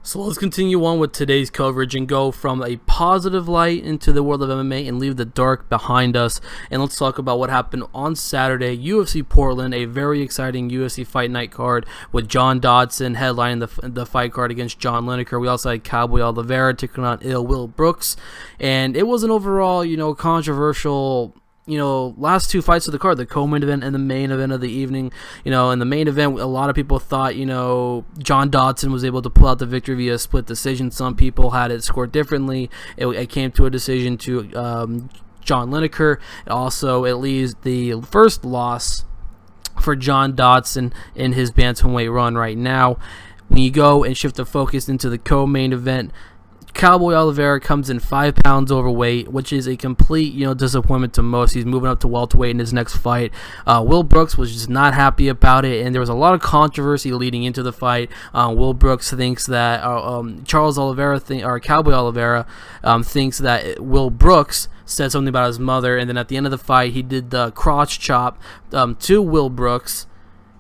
So let's continue on with today's coverage and go from a positive light into the world of MMA and leave the dark behind us. And let's talk about what happened on Saturday, UFC Portland, a very exciting UFC Fight Night card with John Dodson headlining the fight card against John Lineker. We also had Cowboy Oliveira taking on Willowbrook. And it was an overall, controversial last two fights of the card, the co-main event and the main event of the evening. In the main event, a lot of people thought, John Dodson was able to pull out the victory via split decision. Some people had it scored differently. It came to a decision to John Lineker. Also, it leaves the first loss for John Dodson in his bantamweight run right now. When you go and shift the focus into the co-main event, Cowboy Oliveira comes in 5 pounds overweight, which is a complete, disappointment to most. He's moving up to welterweight in his next fight. Will Brooks was just not happy about it, and there was a lot of controversy leading into the fight. Will Brooks thinks that Cowboy Oliveira thinks that Will Brooks said something about his mother, and then at the end of the fight, he did the crotch chop to Will Brooks.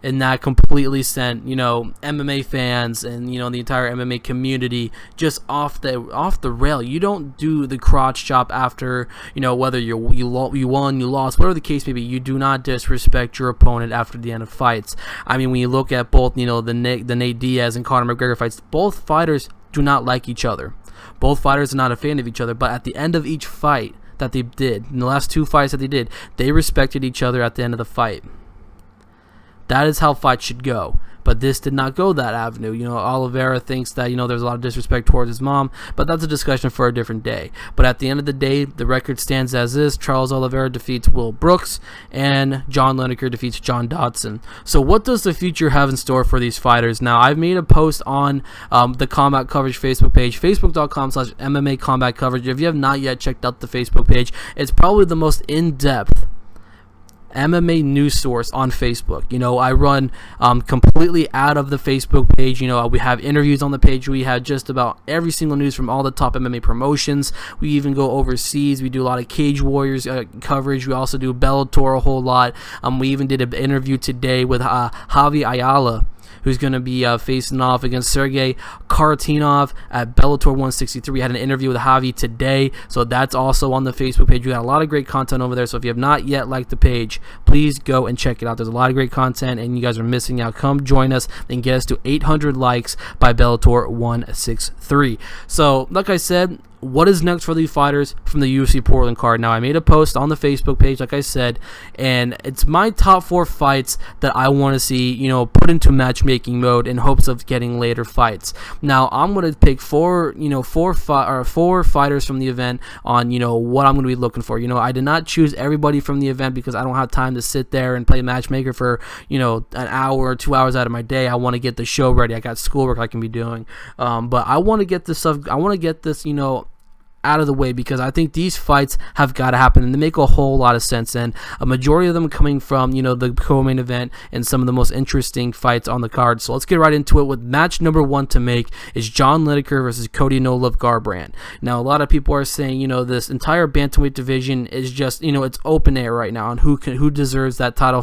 And that completely sent, MMA fans and, the entire MMA community just off the rail. You don't do the crotch chop after, whether you won, you lost, whatever the case may be. You do not disrespect your opponent after the end of fights. I mean, when you look at both, the Nate Diaz and Conor McGregor fights, both fighters do not like each other. Both fighters are not a fan of each other. But at the end of each fight that they did, in the last two fights that they did, they respected each other at the end of the fight. That is how fights should go. But this did not go that avenue. Oliveira thinks that, there's a lot of disrespect towards his mom, but that's a discussion for a different day. But at the end of the day, the record stands as is. Charles Oliveira defeats Will Brooks, and John Lineker defeats John Dodson. So what does the future have in store for these fighters? Now, I've made a post on the Combat Coverage Facebook page, facebook.com/MMA Combat Coverage. If you have not yet checked out the Facebook page, it's probably the most in-depth MMA news source on Facebook. I run completely out of the Facebook page. We have interviews on the page. We have just about every single news from all the top MMA promotions. We even go overseas. We do a lot of Cage Warriors coverage. We also do Bellator a whole lot. We even did an interview today with Javi Ayala, who's going to be facing off against Sergey Karatinov at Bellator 163. We had an interview with Javi today, so that's also on the Facebook page. We got a lot of great content over there, so if you have not yet liked the page, please go and check it out. There's a lot of great content, and you guys are missing out. Come join us and get us to 800 likes by Bellator 163. So, like I said, what is next for these fighters from the UFC Portland card? Now, I made a post on the Facebook page, like I said, and it's my top 4 fights that I want to see, put into matchmaking mode in hopes of getting later fights. Now, I'm going to pick four fighters from the event on, what I'm going to be looking for. I did not choose everybody from the event because I don't have time to sit there and play matchmaker for, an hour or 2 hours out of my day. I want to get the show ready. I got schoolwork I can be doing. But I want to get this stuff, out of the way, because I think these fights have got to happen, and they make a whole lot of sense, and a majority of them coming from the co-main event and some of the most interesting fights on the card. So let's get right into it with match number 1 to make is John Lineker versus Cody No Love Garbrandt. Now, a lot of people are saying this entire bantamweight division is just it's open air right now on who deserves that title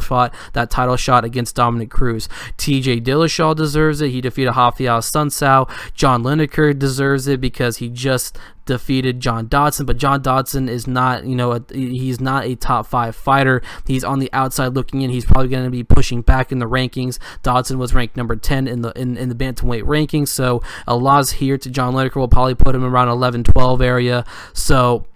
shot against Dominic Cruz. TJ Dillashaw deserves it. He defeated Rafael Sunsao. John Lineker deserves it because he just defeated John Dodson, but John Dodson is not, he's not a top 5 fighter. He's on the outside looking in. He's probably going to be pushing back in the rankings. Dodson was ranked number 10 in the bantamweight rankings, so a loss here to John Lineker will probably put him around 11-12 area. So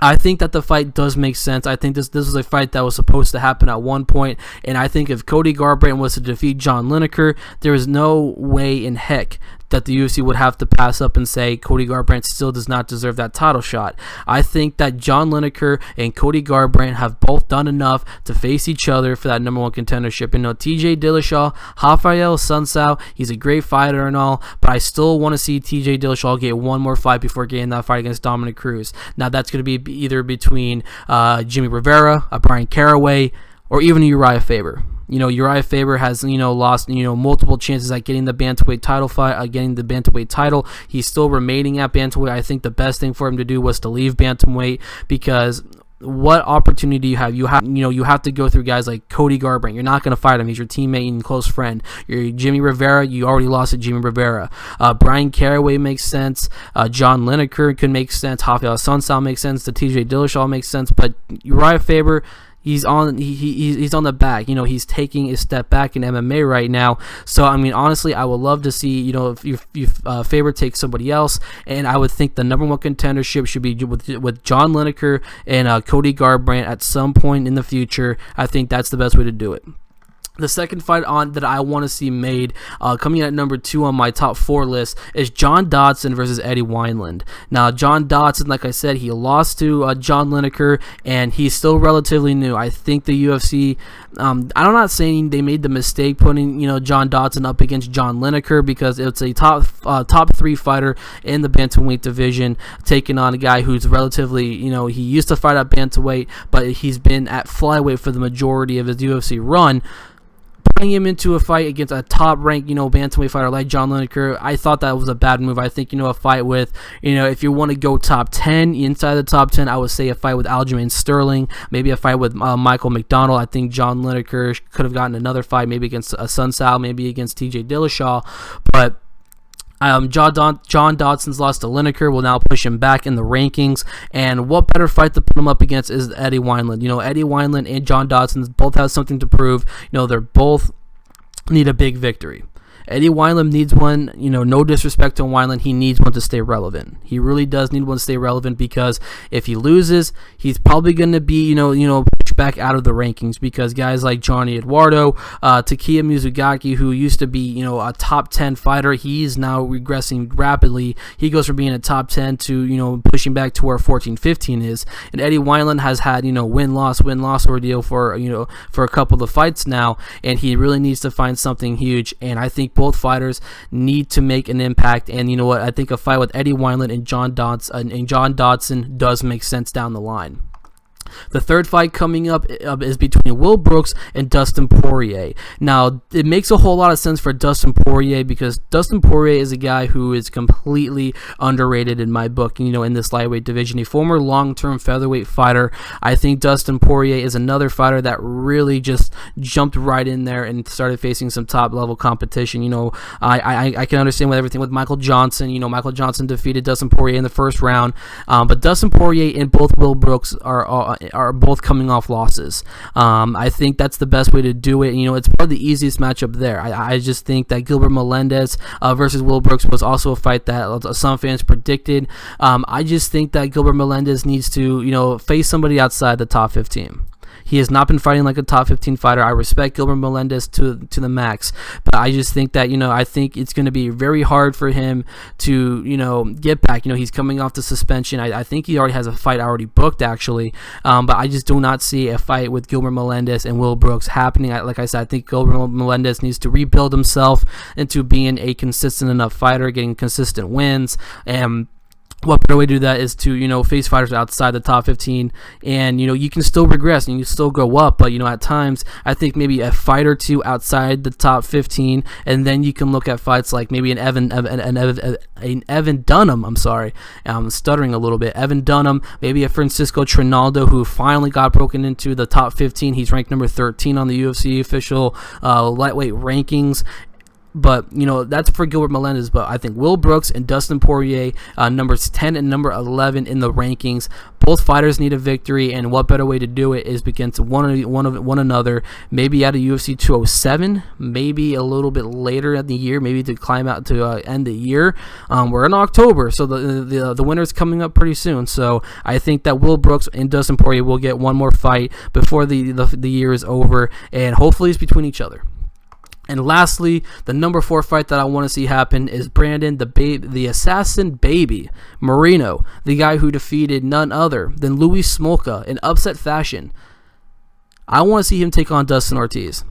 I think that the fight does make sense. I think this was a fight that was supposed to happen at one point, and I think if Cody Garbrandt was to defeat John Lineker, there is no way in heck that the UFC would have to pass up and say Cody Garbrandt still does not deserve that title shot. I think that John Lineker and Cody Garbrandt have both done enough to face each other for that number 1 contendership. TJ Dillashaw, Rafael Sunsao, he's a great fighter and all, but I still want to see TJ Dillashaw get one more fight before getting that fight against Dominic Cruz. Now, that's going to be either between Jimmy Rivera, Brian Caraway, or even Uriah Faber. Uriah Faber has, lost, multiple chances at getting the bantamweight title. He's still remaining at bantamweight. I think the best thing for him to do was to leave bantamweight because what opportunity do you have? You have to go through guys like Cody Garbrandt. You're not going to fight him. He's your teammate and close friend. You're Jimmy Rivera. You already lost to Jimmy Rivera. Brian Caraway makes sense. John Lineker could make sense. Rafael Sunsao makes sense. The TJ Dillashaw makes sense. But Uriah Faber, he's on the back. He's taking a step back in MMA right now. So I mean, honestly, I would love to see if Faber takes somebody else, and I would think the number one contendership should be with John Lineker and Cody Garbrandt at some point in the future. I think that's the best way to do it. The second fight that I want to see made, coming in at number 2 on my top 4 list, is John Dodson versus Eddie Wineland. Now, John Dodson, like I said, he lost to John Lineker, and he's still relatively new. I think the UFC, I'm not saying they made the mistake putting John Dodson up against John Lineker, because it's a top 3 fighter in the bantamweight division, taking on a guy who's relatively, he used to fight at bantamweight, but he's been at flyweight for the majority of his UFC run. Putting him into a fight against a top-ranked, bantamweight fighter like John Lineker, I thought that was a bad move. I think, a fight with, if you want to go top 10, inside the top 10, I would say a fight with Aljamain Sterling, maybe a fight with Michael McDonald. I think John Lineker could have gotten another fight, maybe against Sunsao, maybe against TJ Dillashaw, but John Dodson's loss to Lineker will now push him back in the rankings, and what better fight to put him up against is Eddie Wineland. Eddie Wineland and John Dodson both have something to prove. They're both need a big victory. Eddie Wineland needs one, no disrespect to Wineland, he needs one to stay relevant. He really does need one to stay relevant, because if he loses, he's probably going to be, pushed back out of the rankings, because guys like Johnny Eduardo, Takeya Mizugaki, who used to be, a top 10 fighter, he's now regressing rapidly. He goes from being a top 10 to, pushing back to where 14-15 is. And Eddie Wineland has had, win-loss ordeal for a couple of fights now, and he really needs to find something huge, and I think both fighters need to make an impact, and you know what? I think a fight with Eddie Wineland and John Dodson does make sense down the line. The third fight coming up is between Will Brooks and Dustin Poirier. Now, it makes a whole lot of sense for Dustin Poirier, because Dustin Poirier is a guy who is completely underrated in my book, in this lightweight division. A former long-term featherweight fighter. I think Dustin Poirier is another fighter that really just jumped right in there and started facing some top-level competition. I can understand with everything with Michael Johnson. Michael Johnson defeated Dustin Poirier in the first round, but Dustin Poirier and both Will Brooks are both coming off losses. I think that's the best way to do it. It's probably the easiest matchup there. I just think that Gilbert Melendez versus Will Brooks was also a fight that some fans predicted. I just think that Gilbert Melendez needs to, face somebody outside the top 15. He has not been fighting like a top 15 fighter. I respect Gilbert Melendez to the max, but I just think that, I think it's going to be very hard for him to, get back. He's coming off the suspension. I think he already has a fight already booked, actually, but I just do not see a fight with Gilbert Melendez and Will Brooks happening. Like I said, I think Gilbert Melendez needs to rebuild himself into being a consistent enough fighter, getting consistent wins, and what better way to do that is to, face fighters outside the top 15, and, you can still regress and you can still go up, but, at times, I think maybe a fight or two outside the top 15, and then you can look at fights like maybe an Evan Dunham, I'm stuttering a little bit, Evan Dunham, maybe a Francisco Trinaldo, who finally got broken into the top 15, he's ranked number 13 on the UFC official lightweight rankings. But, that's for Gilbert Melendez. But I think Will Brooks and Dustin Poirier, numbers 10 and number 11 in the rankings. Both fighters need a victory, and what better way to do it is against one another. Maybe at a UFC 207, maybe a little bit later in the year, maybe to climb out to end the year. We're in October, so the winter's coming up pretty soon. So I think that Will Brooks and Dustin Poirier will get one more fight before the year is over, and hopefully it's between each other. And lastly, the number 4 fight that I want to see happen is Brandon, the assassin baby, Marino, the guy who defeated none other than Louis Smolka in upset fashion. I want to see him take on Dustin Ortiz.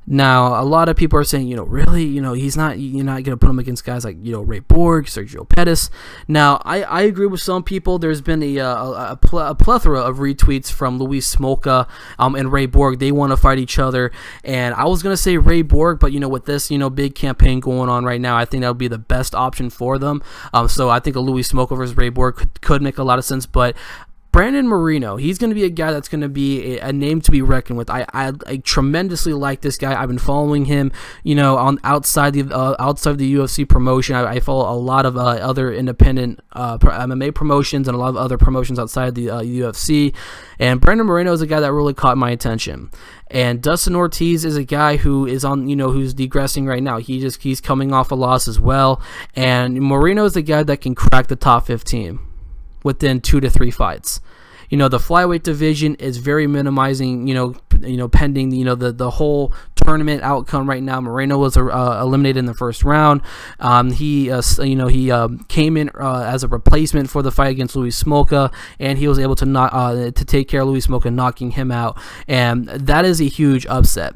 Now, a lot of people are saying, really, you're not going to put him against guys like, Ray Borg, Sergio Pettis. Now, I agree with some people. There's been a plethora of retweets from Louis Smolka and Ray Borg. They want to fight each other. And I was going to say Ray Borg, but, with this, big campaign going on right now, I think that would be the best option for them. So I think a Louis Smolka versus Ray Borg could make a lot of sense. But Brandon Marino, he's going to be a guy that's going to be a name to be reckoned with. I tremendously like this guy. I've been following him, on outside the UFC promotion. I follow a lot of other independent MMA promotions and a lot of other promotions outside the UFC. And Brandon Marino is a guy that really caught my attention. And Dustin Ortiz is a guy who is on, who's degressing right now. He's coming off a loss as well. And Marino is the guy that can crack the top 15 within 2 to 3 fights. The flyweight division is very minimizing, pending, the whole tournament outcome right now. Marino was eliminated in the first round. He came in as a replacement for the fight against Louis Smolka, and he was able to take care of Louis Smolka, knocking him out. And that is a huge upset.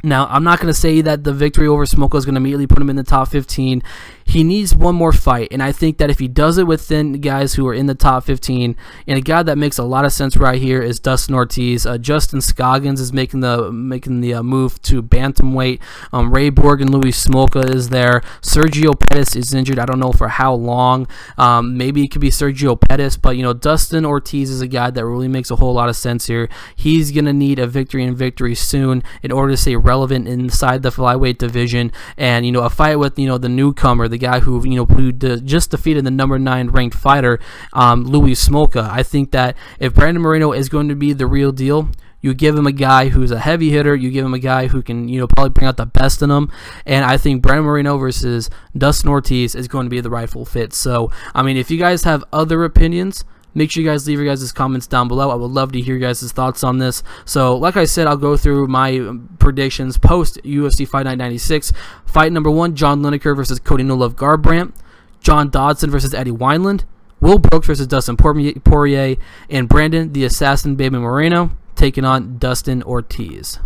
Now, I'm not going to say that the victory over Smolka is going to immediately put him in the top 15. He needs one more fight, and I think that if he does it within the guys who are in the top 15, and a guy that makes a lot of sense right here is Dustin Ortiz. Justin Scoggins is making the move to bantamweight. Ray Borg and Louis Smolka is there. Sergio Pettis is injured. I don't know for how long. Maybe it could be Sergio Pettis, but Dustin Ortiz is a guy that really makes a whole lot of sense here. He's gonna need a victory and victory soon in order to stay relevant inside the flyweight division, and a fight with the newcomer, the guy who just defeated the number 9 ranked fighter, Louis Smolka. I think that if Brandon Marino is going to be the real deal, you give him a guy who's a heavy hitter. You give him a guy who can probably bring out the best in him. And I think Brandon Marino versus Dustin Ortiz is going to be the rightful fit. So, if you guys have other opinions, make sure you guys leave your guys' comments down below. I would love to hear your guys' thoughts on this. So, like I said, I'll go through my predictions post UFC Fight Night 96. Fight number 1, John Lineker versus Cody No Love Garbrandt. John Dodson versus Eddie Wineland. Will Brooks versus Dustin Poirier. And Brandon, the Assassin Baby Moreno, taking on Dustin Ortiz.